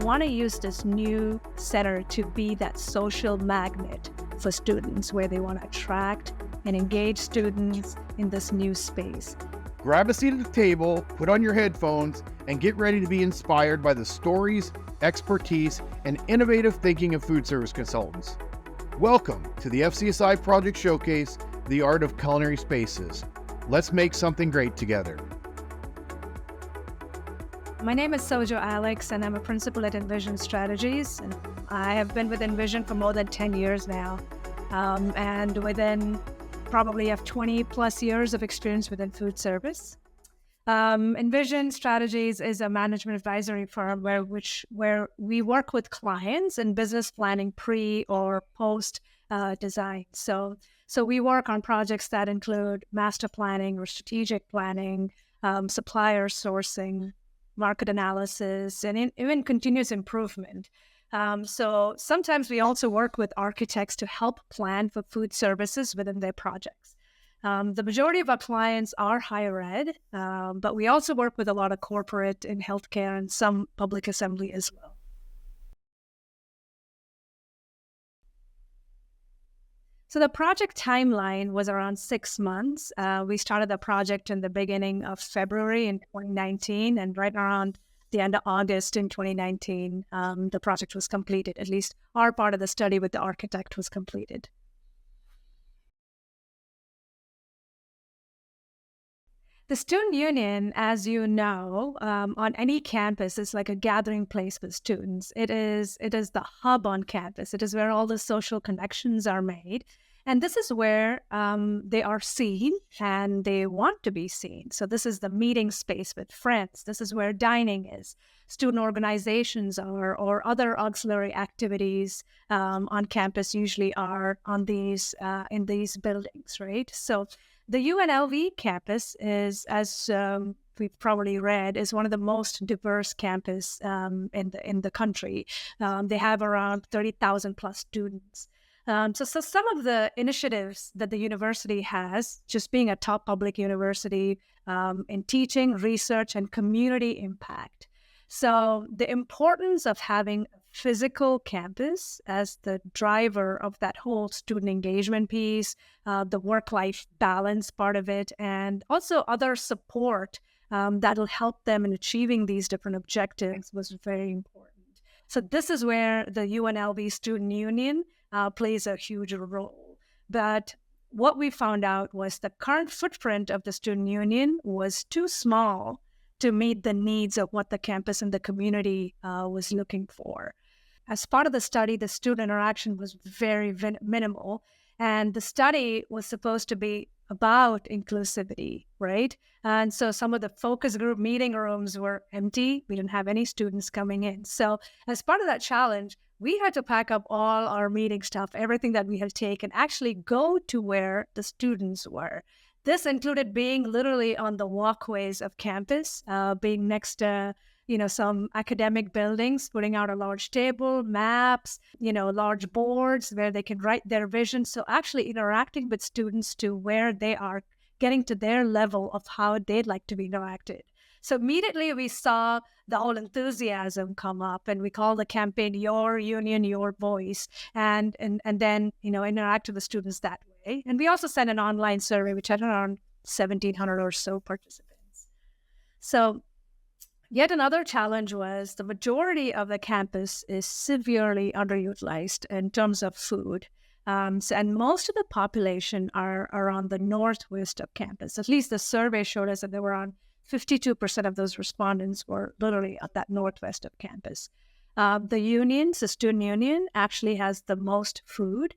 want to use this new center to be that social magnet for students where they want to attract and engage students in this new space. Grab a seat at the table, put on your headphones, and get ready to be inspired by the stories, expertise, and innovative thinking of food service consultants. Welcome to the FCSI Project Showcase, the Art of Culinary Spaces. Let's make something great together. My name is Sojo Alex, and I'm a principal at Envision Strategies. And I have been with Envision for more than 10 years now. And within probably have 20 plus years of experience within food service. Envision Strategies is a management advisory firm where we work with clients in business planning pre or post design. So we work on projects that include master planning or strategic planning, supplier sourcing, market analysis, and even continuous improvement. So sometimes we also work with architects to help plan for food services within their projects. The majority of our clients are higher ed, but we also work with a lot of corporate and healthcare and some public assembly as well. So the project timeline was around 6 months. We started the project in the beginning of February in 2019, and right around the end of August in 2019, the project was completed. At least our part of the study with the architect was completed. The student union, as you know, on any campus is like a gathering place for students. It is the hub on campus. It is where all the social connections are made. And this is where they are seen and they want to be seen. So this is the meeting space with friends. This is where dining is. Student organizations or other auxiliary activities on campus usually are on these in these buildings, right? So the UNLV campus is, as we've probably read, is one of the most diverse campus in the country. They have around 30,000 plus students. So some of the initiatives that the university has, just being a top public university in teaching, research, and community impact. So the importance of having a physical campus as the driver of that whole student engagement piece, the work-life balance part of it, and also other support that'll help them in achieving these different objectives was very important. So this is where the UNLV Student Union plays a huge role. But what we found out was the current footprint of the Student Union was too small to meet the needs of what the campus and the community was looking for. As part of the study, the student interaction was very minimal, and the study was supposed to be about inclusivity, right? And so some of the focus group meeting rooms were empty. We didn't have any students coming in. So as part of that challenge, we had to pack up all our meeting stuff, everything that we had taken, actually go to where the students were. This included being literally on the walkways of campus, being next to, some academic buildings, putting out a large table, maps, large boards where they can write their vision. So actually interacting with students to where they are, getting to their level of how they'd like to be interacted. So immediately we saw the whole enthusiasm come up, and we call the campaign Your Union, Your Voice, and then, interact with the students that way. And we also sent an online survey, which had around 1,700 or so participants. So yet another challenge was the majority of the campus is severely underutilized in terms of food. And most of the population are on the northwest of campus. At least the survey showed us that there were around 52% of those respondents were literally at that northwest of campus. The student union, actually has the most food,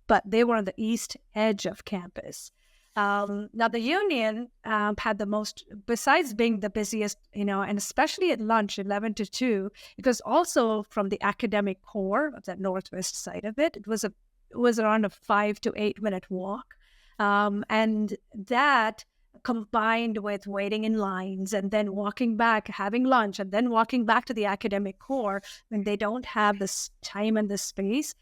but they were on the east edge of campus. Now, the union had the most, besides being the busiest, and especially at lunch, 11 to 2, because also from the academic core of that northwest side of it, it was around a 5 to 8 minute walk. And that combined with waiting in lines and then walking back, having lunch, and then walking back to the academic core when they don't have this time and this space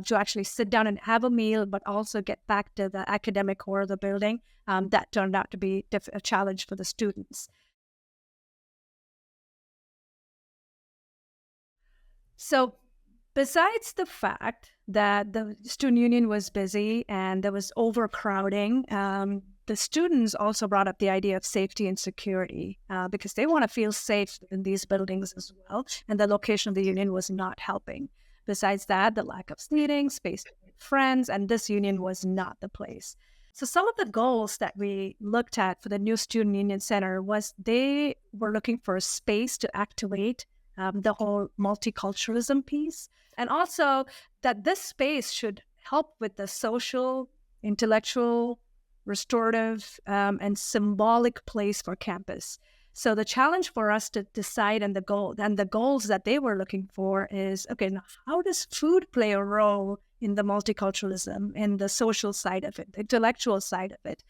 to actually sit down and have a meal, but also get back to the academic core of the building, that turned out to be a challenge for the students. So, besides the fact that the student union was busy and there was overcrowding, the students also brought up the idea of safety and security because they want to feel safe in these buildings as well. And the location of the union was not helping. Besides that, the lack of seating, space to make friends, and this union was not the place. So some of the goals that we looked at for the new Student Union Center was they were looking for a space to activate the whole multiculturalism piece. And also that this space should help with the social, intellectual, restorative, and symbolic place for campus. So the challenge for us to decide and the goals that they were looking for is, okay, now how does food play a role in the multiculturalism, in the social side of it, the intellectual side of it,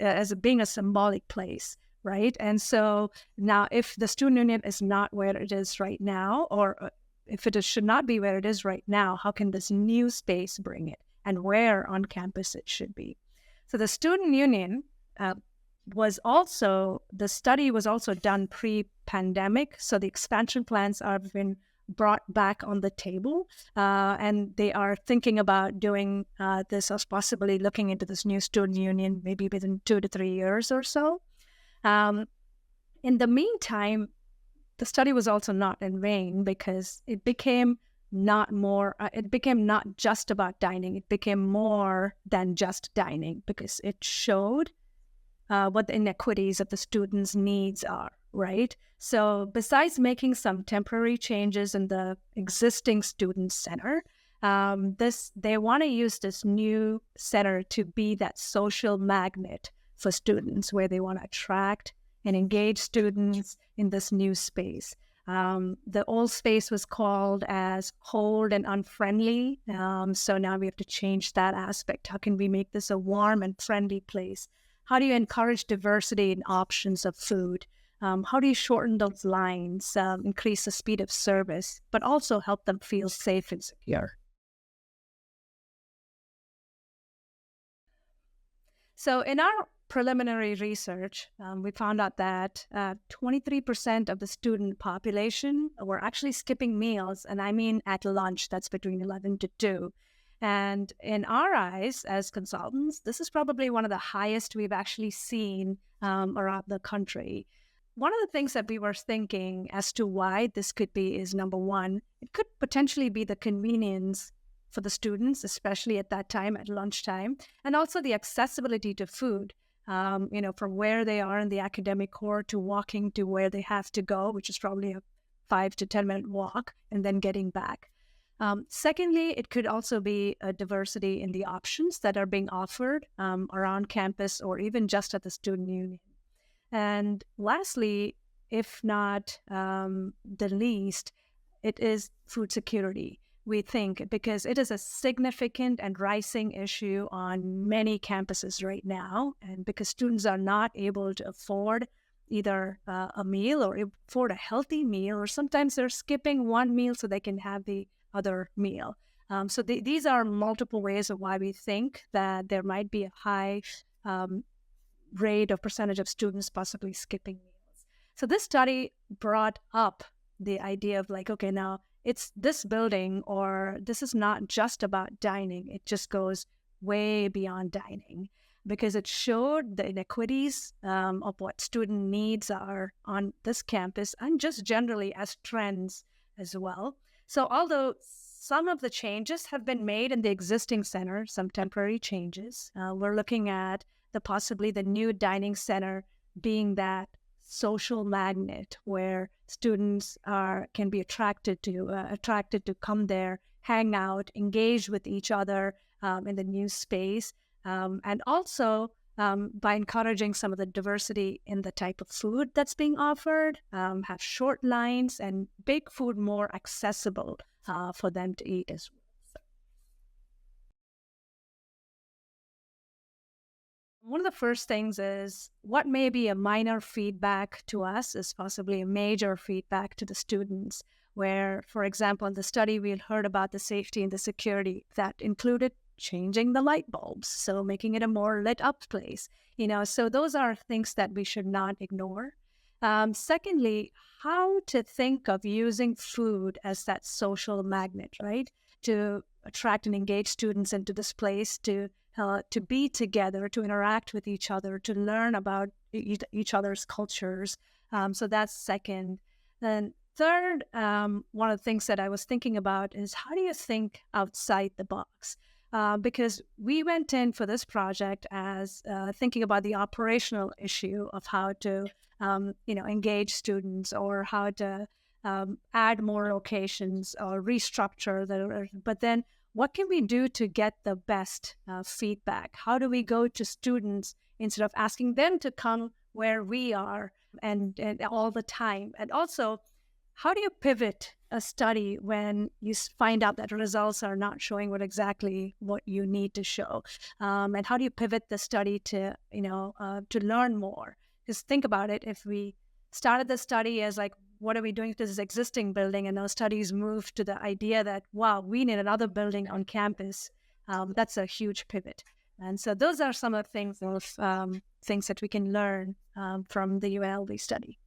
as being a symbolic place? Right. And so now if the student union is not where it is right now, or if should not be where it is right now, how can this new space bring it and where on campus it should be? So the student union the study was also done pre-pandemic. So the expansion plans have been brought back on the table, and they are thinking about doing this as possibly looking into this new student union maybe within 2 to 3 years or so. In the meantime, the study was also not in vain because it became not just about dining. It became more than just dining because it showed what the inequities of the students' needs are, right? So besides making some temporary changes in the existing student center, they want to use this new center to be that social magnet for students where they want to attract and engage students in this new space. The old space was called as cold and unfriendly. So now we have to change that aspect. How can we make this a warm and friendly place? How do you encourage diversity in options of food? How do you shorten those lines, increase the speed of service, but also help them feel safe and secure? So in our preliminary research, we found out that 23% of the student population were actually skipping meals, and I mean at lunch, that's between 11 to 2. And in our eyes, as consultants, this is probably one of the highest we've actually seen around the country. One of the things that we were thinking as to why this could be is, number one, it could potentially be the convenience for the students, especially at that time, at lunchtime, and also the accessibility to food, from where they are in the academic core to walking to where they have to go, which is probably a 5 to 10 minute walk, and then getting back. Secondly, it could also be a diversity in the options that are being offered around campus or even just at the student union. And lastly, if not the least, it is food security, we think, because it is a significant and rising issue on many campuses right now. And because students are not able to afford either a meal or afford a healthy meal, or sometimes they're skipping one meal so they can have the other meal. So these are multiple ways of why we think that there might be a high rate of percentage of students possibly skipping meals. So this study brought up the idea of like, okay, now it's this building, or this is not just about dining. It just goes way beyond dining because it showed the inequities of what student needs are on this campus and just generally as trends as well. So although some of the changes have been made in the existing center, some temporary changes, we're looking at possibly the new dining center being that social magnet where students can be attracted to come there, hang out, engage with each other in the new space, and also by encouraging some of the diversity in the type of food that's being offered, have short lines and make food more accessible for them to eat as well. One of the first things is what may be a minor feedback to us is possibly a major feedback to the students, where, for example, in the study, we had heard about the safety and the security that included changing the light bulbs, so making it a more lit up place. So those are things that we should not ignore. Secondly, how to think of using food as that social magnet, right? To attract and engage students into this place, to be together, to interact with each other, to learn about each other's cultures. So that's second. Then third, one of the things that I was thinking about is how do you think outside the box? Because we went in for this project as thinking about the operational issue of how to, engage students or how to add more locations or restructure the. But then, what can we do to get the best feedback? How do we go to students instead of asking them to come where we are and all the time? And also, how do you pivot a study when you find out that results are not showing what you need to show? And how do you pivot the study to learn more? Because think about it, if we started the study as like, what are we doing to this existing building? And those studies move to the idea that, wow, we need another building on campus. That's a huge pivot. And so those are some of the things that we can learn from the UNLV study.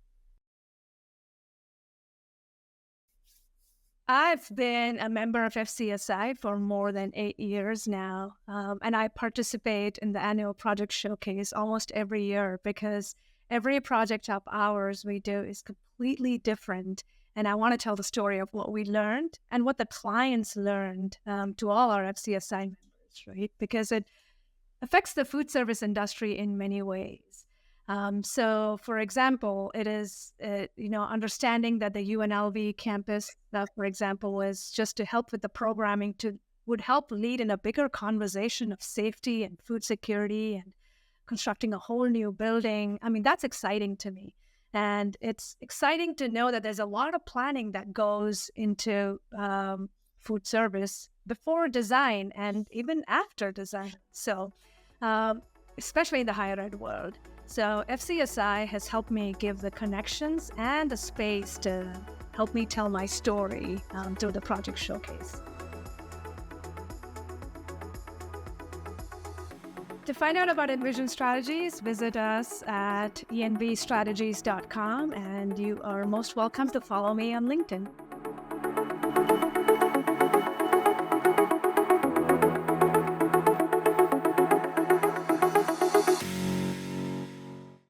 I've been a member of FCSI for more than 8 years now, and I participate in the annual project showcase almost every year because every project of ours we do is completely different. And I want to tell the story of what we learned and what the clients learned to all our FCSI members, right? Because it affects the food service industry in many ways. So, for example, it is, understanding that the UNLV campus, for example, was just to help with the programming would help lead in a bigger conversation of safety and food security and constructing a whole new building. I mean, that's exciting to me. And it's exciting to know that there's a lot of planning that goes into food service before design and even after design. So, especially in the higher ed world. So FCSI has helped me give the connections and the space to help me tell my story through the project showcase. To find out about Envision Strategies, visit us at envstrategies.com, and you are most welcome to follow me on LinkedIn.